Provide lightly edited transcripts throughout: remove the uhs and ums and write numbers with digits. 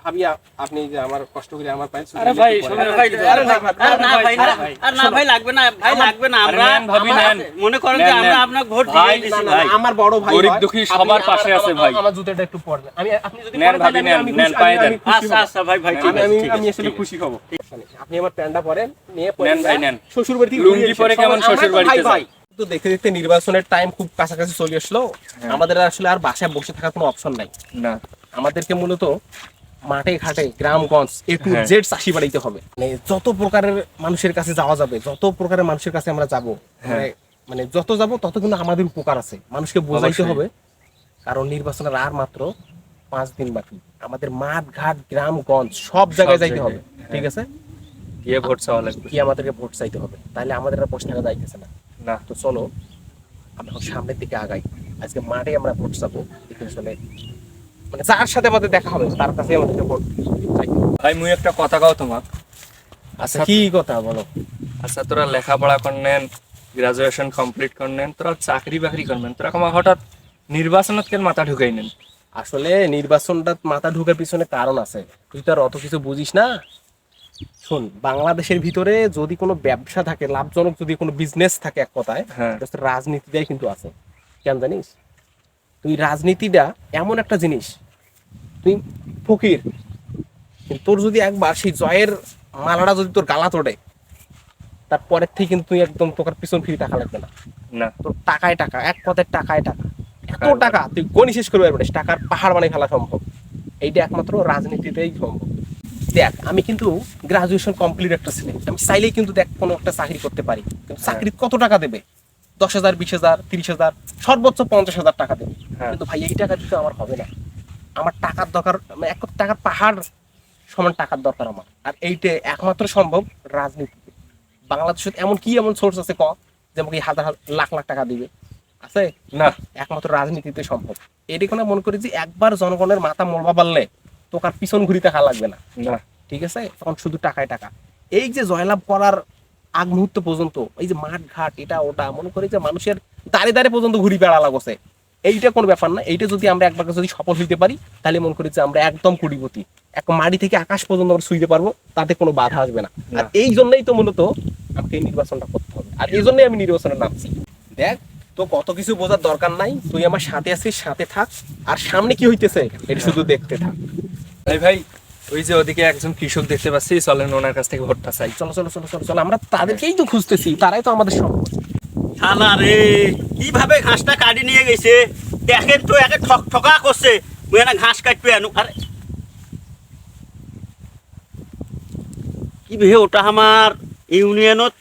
ভাবি আপনি যে আমার কষ্ট করে আমার পাই আরে ভাই শুনুন ভাই, আরে না ভাই, আর না ভাই লাগবে না ভাই, লাগবে না। আমরা মনে করেন যে আমরা আপনাকে ভোট দিয়ে দিয়েছি ভাই। আমার বড় ভাই গরিব দুঃখী সবার পাশে আছে ভাই। আমার জুতোটা একটু পড়বে, আমি আপনি যদি নেন ভাবি, নেন পায়ে দেন। আচ্ছা আচ্ছা ভাই ভাই, ঠিক আছে আমি আসলে খুশি হব। আপনি আমার প্যান্টটা পরেন, নিয়ে নেন ভাই নেন। শ্বশুর বাড়ি থেকে লুঙ্গি পরে কেমন শ্বশুর বাড়িতে যায়? তো দেখতে দেখতে নির্বাচনের টাইম খুব কাছাকাছি চলে আসলো, আমাদের আসলে আর বাসায় বসে থাকার কোনো অপশন নাই। না, আমাদেরকে মূলত মাঠে ঘাটে গ্রামগঞ্জ এ টু জেড চাষি বাড়াইতে হবে। মানে যত প্রকারের মানুষের কাছে যাওয়া যাবে, যত প্রকারের মানুষের কাছে আমরা যাব, মানে যত যাব তত কিন্তু আমাদের উপকার আছে, মানুষকে বোঝাইতে হবে। কারণ নির্বাচনের আর মাত্র 5 দিন বাকি, আমাদের মাঠ ঘাট গ্রামগঞ্জ সব জায়গায় যাইতে হবে। ঠিক আছে, গিয়ে ভোট চাওয়া লাগবে, কি আমাদেরকে ভোট চাইতে হবে, তাহলে আমাদের আর বসে থাকা যাইতেছে না। না তো চলো আমরা সামনের দিকে আগাই, আজকে মাঠে আমরা ভোট চাবো। আসলে মানে যার সাথে আমাদের দেখা হবে তার কাছে আমাদেরকে ভোট চাইতে হবে। ভাই মুই একটা কথা কও তোমাক। আচ্ছা কি কথা বলো? আচ্ছা তোরা লেখাপড়া করনেন, গ্রাজুয়েশন কমপ্লিট করনেন, তোরা চাকরি বাকরি করবেন, তোরা কমা হঠাৎ নির্বাচনত কেন মাথা ঢুকাই নেন? আসলে নির্বাচনটা মাথা ঢুকার পিছনে কারণ আছে, তুই তো আর অত কিছু বুঝিস না। শোন, বাংলাদেশের ভিতরে যদি কোনো ব্যবসা থাকে, লাভজনক যদি কোনো বিজনেস থাকে, এক কথায় রাজনীতিটাই কিন্তু আছে। কেন জানিস? তুই রাজনীতিটা এমন একটা জিনিস, তুই ফকির, তোর যদি একবার সেই জয়ের মালাটা যদি তোর গালা তোড়ে, তারপরের থেকে কিন্তু তুই একদম তোর পিছন ফিরে টাকা লাগবে না। না, তোর টাকায় টাকা, এক কথায় টাকায় টাকা, এত টাকা তুই গণি শেষ করতে পারবি না, টাকার পাহাড় বানিয়ে ফেলা সম্ভব। এইটা একমাত্র রাজনীতিতেই সম্ভব। দেখ, আমি কিন্তু গ্রাজুয়েশন কমপ্লিট একটা ছেলে, আমি চাইলেই কিন্তু দেখ কোনো একটা চাকরি করতে পারি, কিন্তু চাকরি কত টাকা দেবে? 10,000, 20,000, 30,000, সর্বোচ্চ 50,000 টাকা দেবে। কিন্তু ভাই এই টাকা দিতে আমার হবে না, আমার টাকার দরকার, এক টাকার পাহাড় সমান টাকার দরকার আমার। আর এইটা একমাত্র সম্ভব রাজনীতিতে। বাংলাদেশে এমন সোর্স আছে ক যেমন কি হাজার লাখ লাখ টাকা দিবে? আছে না, একমাত্র রাজনীতিতে সম্ভব। এটি কোনো মনে করি যে একবার জনগণের মাথা মরবা পারলে তোকে আর পিছন ঘুরিতে খা লাগবে না। না, ঠিক আছে, তখন শুধু টাকায় টাকা। এই যে জয়লাভ করার আগ মুহূর্ত পর্যন্ত এই যে মাঠ ঘাট এটা ওটা মনে করি যে মানুষের দাঁড়ে দাঁড়ে পর্যন্ত ঘুরি বেড়া লাগছে, এইটা কোনো ব্যাপার না। এইটা যদি আমরা একবার যদি সফল হইতে পারি, তাহলে মনে করি যে আমরা একদম কোটিপতি, এক মাটি থেকে আকাশ পর্যন্ত আমরা ছুঁইতে পারবো, তাতে কোনো বাধা আসবে না। আর এই জন্যই তো মূলত আমাকে এই নির্বাচনটা করতে হবে, আর এই জন্যই আমি নির্বাচনে নামছি। দেখ, তো কত কিছু বোঝার দরকার নাই, তুই আমার সাথে আছিস, সাথে থাক, আর সামনে কি হইতেছে এটা শুধু দেখতে থাক। ভাই ভাই ওই যে ওদিকে একজন কৃষক দেখতে পাচ্ছি, চলেন ওনার কাছ থেকে ভোটটা চাই। চলো চলো চলো চলো চলো, আমরা তাদেরকেই তো খুঁজতেছি, তারাই তো আমাদের সম্পদ। শালা রে, কিভাবে ঘাসটা কাটি নিয়ে গেছে দেখেন তো, একে ঠক ঠকা করছে। মুই না ঘাস কাটবে আনু, আরে কি ভে ওটা আমার ইউনিয়নত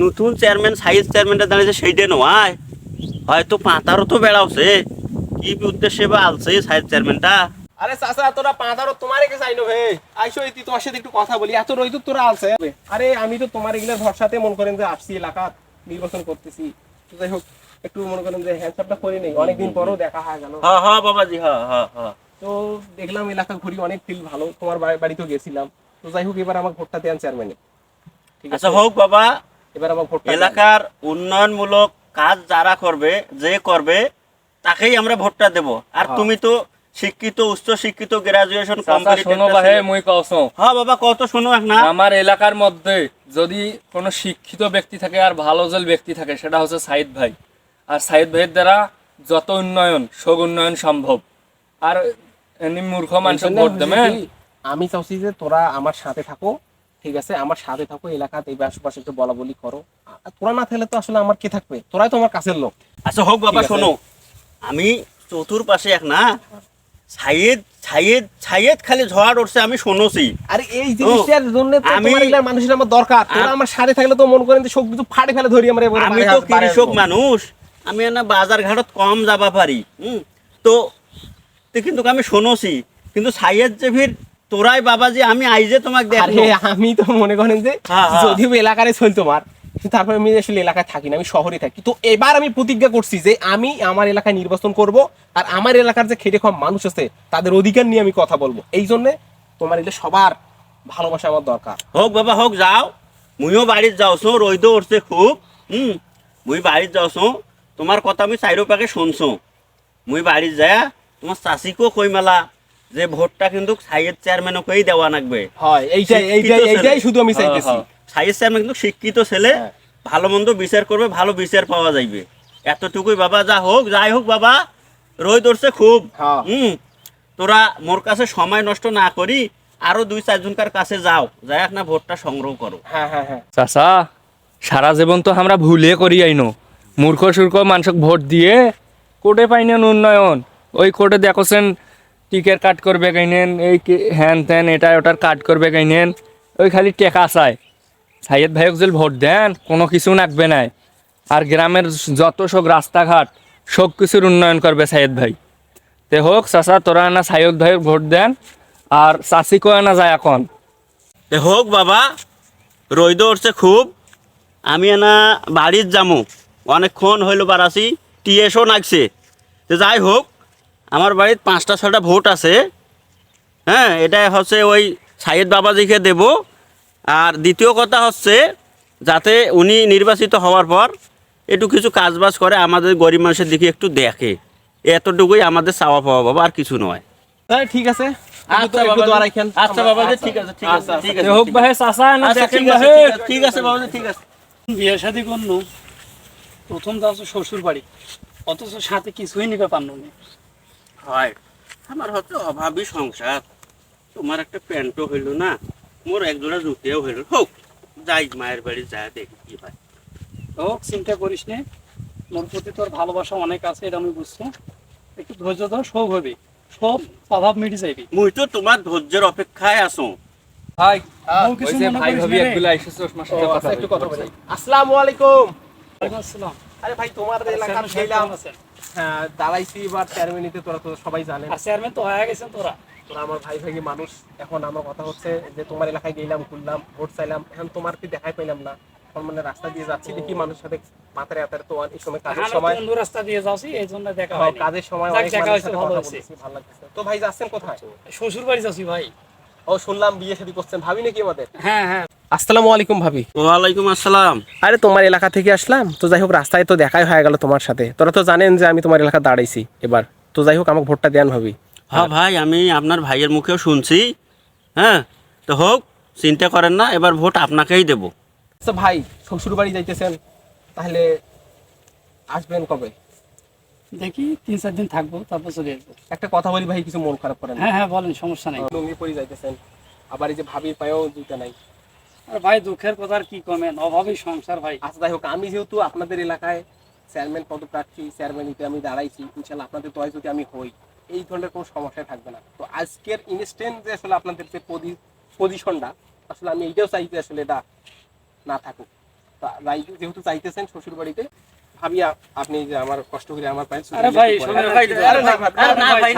নতুন চেয়ারম্যান, সাইজ চেয়ারম্যানটা দাঁড়িয়েছে, সেইটা নয় হয়তো পাতারও তো বেড়াওছে, কি উদ্দেশ্যে বা আলছে সাইজ চেয়ারম্যানটা। আরে চাচা, তোরা পাঁদারও তোমার একে চাইনো হে, আইসো এটি তোমার সাথে একটু কথা বলি, এত রইদ তোরা আছে। আরে আমি তো তোমার এগুলোর ভরসাতে মনে করেন যে আসছি, এলাকা নির্বাচন করতেছি। যাই হোক, একটু মনে করেন যে হ্যান্ডসাপটা করে নেই, অনেকদিন পরও দেখা হয় গেল। হ্যাঁ হ্যাঁ বাবাজি, হ্যাঁ হ্যাঁ হ্যাঁ। তো দেখলাম এলাকা ঘুরি, অনেক ফিল ভালো, তোমার বাড়িতেও গেছিলাম। তো যাই হোক, এবার আমার ভোটটা দেন চেয়ারম্যানে। ঠিক আছে, আচ্ছা হোক বাবা, এবার আমার ভোটটা এলাকার উন্নয়নমূলক কাজ যারা করবে, যে করবে তাকেই আমরা ভোটটা দেব। আর তুমি তো শিক্ষিত, উচ্চ শিক্ষিত, গ্রাজুয়েশন কমপ্লিট। শোনো ভাই, মুই কওছো। হ্যাঁ বাবা, কত শোনো এক না। আমার এলাকার মধ্যে যদি কোনো শিক্ষিত ব্যক্তি থাকে আর ভালো জল ব্যক্তি থাকে, সেটা হচ্ছে সাইদ ভাই। আর সাইদ ভাইয়ের দ্বারা যত উন্নয়ন, সব উন্নয়ন সম্ভব। আর এমনি মূর্খ মানুষ ভোট দেবে। আমি চাচ্ছি যে তোরা আমার সাথে থাকো, ঠিক আছে, আমার সাথে থাকো, এলাকাতে এই আশেপাশে একটু বলা বলি করো। তোরা না থাকলে তো আসলে আমার কে থাকবে, তোরাই তো আমার কাছের লোক। আচ্ছা হোক বাবা, শোনো, আমি চতুর্পাশে এক না ছাইয়েদ ছাইয়েদ ছাইয়েদ খালি ঝড় উঠছে, আমি শুনেছি। আরে এই জিনিসটার জন্য তো তোমার এলাকার মানুষের আমার দরকার। তোরা আমার সাথে থাকলে তো মন করেন যে সব কিছু ফাড়ে ফেলে ধরি আমরা। আমি তো কৃষক মানুষ, আমি না বাজার ঘাটত কম যাবা পারি। তো কিন্তু আমি শুনেছি, কিন্তু ছাইয়েদ যে ভিড় তোরাই বাবাজি, আমি আইজে তোমাকে দেখো। আমি তো মনে করেন যে যদিও এলাকারে চল তোমার, তারপরে আমি আসলে এলাকায় থাকি না, আমি শহরে থাকি। তো এবার আমি প্রতিজ্ঞা করছি যে আমি আমার এলাকায় নির্বাচন করব, আর আমার এলাকার যে খেটে খাওয়া মানুষ আছে তাদের অধিকার নিয়ে আমি কথা বলবো। এই জন্য তোমার এটা সবার ভালোবাসা আমার দরকার। হোক বাবা হোক, যাও, মুইও বাড়ির যাওছো, রইদ উঠছে খুব। মুই বাড়ির যাওছো, তোমার কথা আমি চাইরো পাকে শুনছো। মুই বাড়ির যায় তোমার চাষিকেও কই মেলা যে ভোটটা কিন্তু সাইয়ের চেয়ারম্যানকেই দেওয়া লাগবে। হয় এইটাই শুধু আমি চাইতেছি। সাইয়ের চেয়ারম্যান কিন্তু শিক্ষিত ছেলে, হ্যাঁ। ভালো মন্দ বিচার করবে, ভালো বিচার পাওয়া যাইবে, এতটুকুই বাবা। যাই হোক বাবা, রই ধরছে খুব। হ্যাঁ। তোরা মোর কাছে সময় নষ্ট না করি আরো 2-4 জনকার কাছে যাও, যাই না ভোটটা সংগ্রহ করো। হ্যাঁ হ্যাঁ হ্যাঁ। চাচা সারা জীবন তো আমরা ভুলে করি আইনো, মূর্খ সূর্খ মানুষক ভোট দিয়ে কোটে পাইনেন উন্নয়ন। ওই কোটে দেখছেন টিকের কাট করবে গাইনেন, এই হ্যান ত্যান এটা ওটার কাট করবে গাইনেন, ওই খালি টেকা চায়। সাইয়েদ ভাইক যদি ভোট দেন কোনো কিছু নাকবে নাই, আর গ্রামের যত সব রাস্তাঘাট সব কিছুর উন্নয়ন করবে সাইয়েদ ভাই। তে হোক চাচা, তোরা না সাইয়েদ ভাইয়ের ভোট দেন, আর চাষি কয়ে না যায় এখন। এ হোক বাবা, রই ধরছে খুব। আমি না বাড়ির যামু, অনেকক্ষণ হইল বাড়াছি, টিএসও নাগছে। তো যাই হোক, আমার বাড়ির 5টা-6টা ভোট আছে। হ্যাঁ, এটা হচ্ছে ওই সাইয়েদ বাবাজিকে দেব। আর দ্বিতীয় কথা হচ্ছে যাতে উনি নির্বাচিত হওয়ার পর একটু কিছু কাজবাজ করে, আমাদের গরিব মানুষের দিকে একটু দেখে, এতটুকুই আমাদের চাওয়া পাওয়া বাবা, আর কিছু নয়। তাই ঠিক আছে। আচ্ছা বাবাজি, ঠিক আছে, ঠিক আছে, ঠিক আছে, হোক ভাই চাচা না আচ্ছা, দেখেন ঠিক আছে, ভাই। ঠিক আছে বাবাজি, ঠিক আছে। বিয়ে শাদী করলো, প্রথম যাচ্ছ শ্বশুর বাড়ি, অথচ সাথে কিছুই নিবে পারলো না। হয়, আমার হচ্ছে অভাবী সংসার। তোমার একটা প্যান্টও হইল না, মোর একজোড়া জুতিও হইল। হোক, যাই মায়ের বাড়ি যা দেখি কি হয়। হোক, চিন্তা করিস নে, মোর প্রতি তোর ভালোবাসা অনেক আছে, এটা আমি বুঝছি। একটু ধৈর্য ধর, সব হবে, সব অভাব মিটে যাইবি। মুই তো তোমার ধৈর্যের অপেক্ষায় আছো। ভাই ও কিছু ওই যে মনে ভাই করিস ভাবি না রে। একগুলা এসেছে, ওর সাথে ও, কথা আচ্ছা, একটু কথা বলি। বলি। আসসালামু আলাইকুম। ওয়ালাইকুম আসসালাম। আরে ভাই, তোমার এলাকার চেয়ারম্যান সাহেব ছিলাম। কেমন আছেন? হ্যাঁ, দাঁড়াইছি এবার চেয়ারম্যানিতে, তোরা তো সবাই জানেন। আর চেয়ারম্যান তো হয়ে গেছেন তোরা। তোরা আমার ভাই ভাই মানুষ। এখন আমার কথা হচ্ছে যে তোমার এলাকায় গেলাম, ঘুরলাম, ভোট চাইলাম, এখন তোমার কি দেখাই পেলাম না। এখন মানে রাস্তা দিয়ে যাচ্ছি, দেখি মানুষের সাথে মাথারে হাতারে, তো এই সময় কাজের আমরা সময়, তো অন্য রাস্তা দিয়ে যাচ্ছি, এই জন্য দেখা হ্যাঁ, হয়নি। কাজের সময় যাক, অনেক দেখা মানুষের হয়েছে, সাথে ভালো কথা হয়েছে। বলতেছি, ভালো লাগতেছে। তো ভাই যাচ্ছেন কোথায়? শ্বশুর বাড়ি যাচ্ছি ভাই। ও, শুনলাম বিয়ে শাদী করছেন, ভাবি নাকি আমাদের? হ্যাঁ হ্যাঁ। আসসালামু আলাইকুম ভাবি। ওয়ালাইকুম আসসালাম। আরে তোমার এলাকা থেকে আসলাম, তো যাই হোক রাস্তায় তো দেখাই হয়ে গেল তোমার সাথে। তোরা তো জানেন যে আমি তোমার এলাকা দাঁড়াইছি এবার। তো যাই হোক আমাকে ভোটটা দেন ভাবি। হ্যাঁ ভাই, আমি আপনার ভাইয়ের মুখেও শুনছি। হ্যাঁ, তো হোক, চিন্তা করেন না, এবার ভোট আপনাকেই দেব। আচ্ছা ভাই, শ্বশুর বাড়ি যাইতেছেন, তাহলে আসবেন কবে? দেখি 3-4 দিন থাকবো, তারপর চলে আসবো। একটা কথা বলি ভাই, কিছু মন খারাপ করেন না। হ্যাঁ হ্যাঁ, বলেন, সমস্যা নেই। লুঙ্গি পরে যাইতেছেন, আবার এই যে ভাবির পায়েও জুতা নাই। আর ভাই দুঃখের কথা আর কি কমেন, অভাবী সংসার ভাই। আচ্ছা যাই হোক, আমি যেহেতু আপনাদের এলাকায় চেয়ারম্যান পদপ্রার্থী, চেয়ারম্যানিতে আমি দাঁড়াইছি, ইনশাল্লাহ আপনাদের দয় যদি আমি হই, এই ধরনের কোনো সমস্যা থাকবে না। তো আজকের ইনস্ট্যান্ট যে আসলে আপনাদের যে পজিশনটা, আসলে আমি এইটাও চাইতে আসলে এটা না থাকুক। তো যেহেতু চাইতেছেন শ্বশুর বাড়িতে, ভাবি আপনি যে আমার কষ্ট করে আমার পায়ে আরে ভাই, শোনেন ভাই, আরে না ভাই,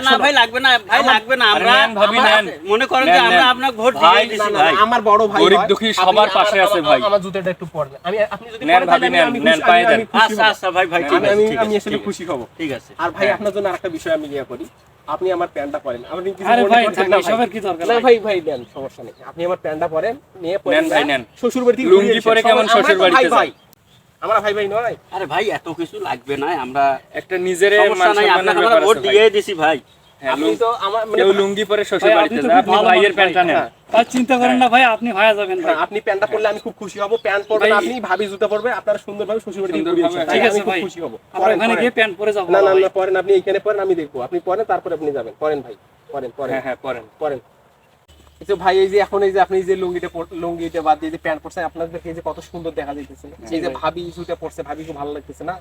না ভাই, লাগবে না ভাই, লাগবে না। আমরা নেন ভাবি, নেন। মনে করেন যে নেন, আমরা নেন। আপনাকে ভোট ভাই, দিয়ে দিছি ভাই। আমার বড় ভাই গরিব হয়। দুঃখী আপনি সবার পাশে আছে ভাই। আমার জুতাটা একটু পরবেন। আপনি যদি নেন পরেন ভাবি, তাহলে নেন, আমি নেন, খুশি, পায়ে দেন। আমি খুশি আচ্ছা হব। আচ্ছা ভাই, ভাই, ঠিক আছে, ঠিক আমি আছে, আসলে ঠিক আছে, খুশি হব। ঠিক আছে। আর ভাই হ্যাঁ। আপনার জন্য আরেকটা বিষয় আমি ইয়ে করি, আপনি আমার প্যান্টটা পরেন। আপনি কিছু আরে মনে ভাই, করছেন থাক, না ভাই? এসবের কি দরকার না ভাই? ভাই দেন, সমস্যা নেই। আপনি আমার প্যান্টটা পরেন, নিয়ে পরেন নেন ভাই, নেন। শ্বশুর বাড়ি থেকে লুঙ্গি ঘুরে এসে। পরে কেমন আমরা তো শ্বশুর বাড়িতে ভাই যান? ভাই, আমরা ভাই ভাই নয়। আরে ভাই, এত কিছু লাগবে না, আমরা একটা নিজের সমস্যা নাই, আপনাকে আমরা ভোট দিয়ে দিছি ভাই। আপনি তো আমার মানে কেউ লুঙ্গি পরে শ্বশুর ভাই, বাড়িতে আপনি তো যায়, খুব আপনি ভালো ভাইয়ের মানুষ প্যান্টটা ভাই। নেন। হ্যাঁ। আর চিন্তা করেন না ভাই, আপনি হয়ে যাবেন ভাই। আপনি প্যান্টটা পরলে আমি খুব খুশি হব। প্যান্ট পরবেন ভাই- আপনি, ভাবি জুতা পরবে, আপনারা সুন্দরভাবে শ্বশুর বাড়ি থেকে ঘুরে সুন্দরভাবে, এসে। ঠিক আছে আমি খুব ভাই, খুশি হব। আমরা ওখানে গিয়ে প্যান্ট পরে যাবো। না না ভাই। না, পরেন আপনি, এইখানে পরেন, আমি দেখবো। আপনি পরেন, তারপরে আপনি যাবেন। পরেন ভাই, পরেন পরেন হ্যাঁ হ্যাঁ, পরেন। পরেন। এই যে ভাই, এই যে এখন এই যে আপনি এই যে লুঙ্গিটা বাদ দিয়ে যে প্যান্ট পরছেন, আপনাদেরকে এই যে কত সুন্দর দেখা যাইতেছে। এই যে ভাই। ভাবি জুতা পরছে, ভাবি খুব ভালো লাগতেছে না?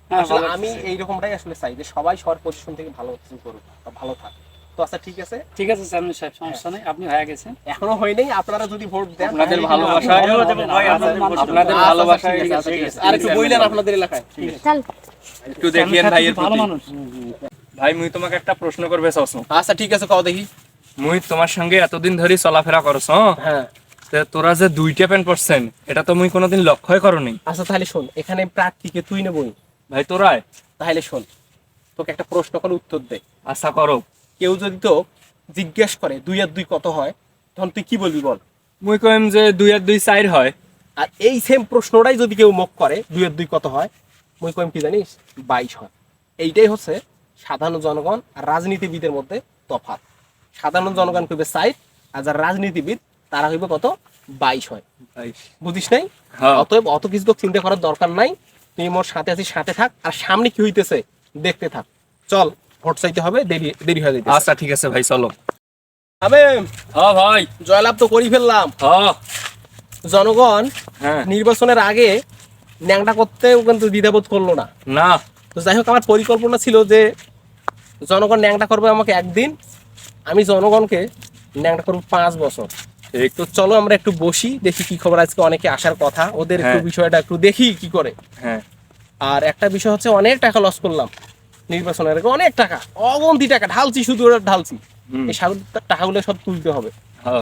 হ্যাঁ, আসলে ভালো আমি লাগতেছে। এইরকমটাই আসলে চাই যে সবাই সবার পজিশন থেকে ভালো কিছু করুক বা ভালো থাক। তো আচ্ছা ঠিক আছে, ঠিক আছে চেয়ারম্যান সাহেব, সমস্যা নেই, আপনি হয়ে গেছেন। এখনো হয় নাই। আপনারা যদি ভোট দেন, আপনাদের তাহলে ভালোবাসায়- কিন্তু ভালো দেবো ভাই, আপনাদের আপনাদের মানুষ- আপনাদের আচ্ছা, ভালোবাসায় ঠিক আছে, ঠিক আছে। ঠিক আর একটু আছে, বইলেন ভালো। আপনাদের এলাকায়। একটু দেখিয়েন ভাইয়ের ভালো প্রতি। মানুষ। ভাই, মুই তোমাকে একটা প্রশ্ন করবে চাচ্ছি। আচ্ছা ঠিক আছে, কও দেখি। মুই তোমার সঙ্গে এতদিন ধরে চলাফেরা করছ, হ্যাঁ তে তোরা যে 2টা প্যান্ট পরছেন, এটা তো মুই কোনোদিন লক্ষ্যই করনি। আচ্ছা তাহলে শোন, এখানে প্রার্থীকে তুই নেবই। ভাই তোরাই তাহলে শোন, তোকে একটা প্রশ্ন করে উত্তর দে। আশা করো। কেউ যদি তো জিজ্ঞেস করে 2 আর 2 কত হয়, তখন তুই কি বলবি বল? মুই কইম যে 2 আর 2 4 হয়। আর এই সেম প্রশ্নটাই যদি কেউ মুখ করে 2 আর 2 কত হয়, মুই কইম কি জানিস, 22 হয়। এইটাই হচ্ছে সাধারণ জনগণ আর রাজনীতিবিদের মধ্যে তফাৎ। সাধারণ জনগণ কইবে 60, আর যারা রাজনীতিবিদ তারা হইবে কত 22 হয়। বুঝিস নাই? হ্যাঁ। অতএব অত কিছু তো চিন্তা করার দরকার নাই, তুই মোর সাথে আছিস, সাথে থাক, আর সামনে কি হইতেছে দেখতে থাক। চল, ভোট চাইতে হবে, দেরি দেরি হয়ে যাইতেছে। আচ্ছা ঠিক আছে ভাই, চলো। আমি হ্যাঁ ভাই। জয়লাভ তো করি ফেললাম। হ্যাঁ জনগণ হ্যাঁ। নির্বাচনের আগে ন্যাংটা করতেও কিন্তু দ্বিধাবোধ করলো না। না। তো যাই হোক, আমার পরিকল্পনা ছিল যে জনগণ ন্যাংটা করবে আমাকে একদিন, আমি জনগণকে ন্যাংটা করবো 5 বছর। তো চলো আমরা একটু বসি, দেখি কি খবর। আজকে অনেকে আসার কথা, ওদের একটু হ্যাঁ। বিষয়টা একটু দেখি কি করে। হ্যাঁ। আর একটা বিষয় হচ্ছে, অনেক টাকা লস করলাম নির্বাচনের আগে, অনেক টাকা, অগন্তি টাকা ঢালছি, শুধু ওরা ঢালছি। হুম। এই টাকাগুলো সব তুলতে হবে।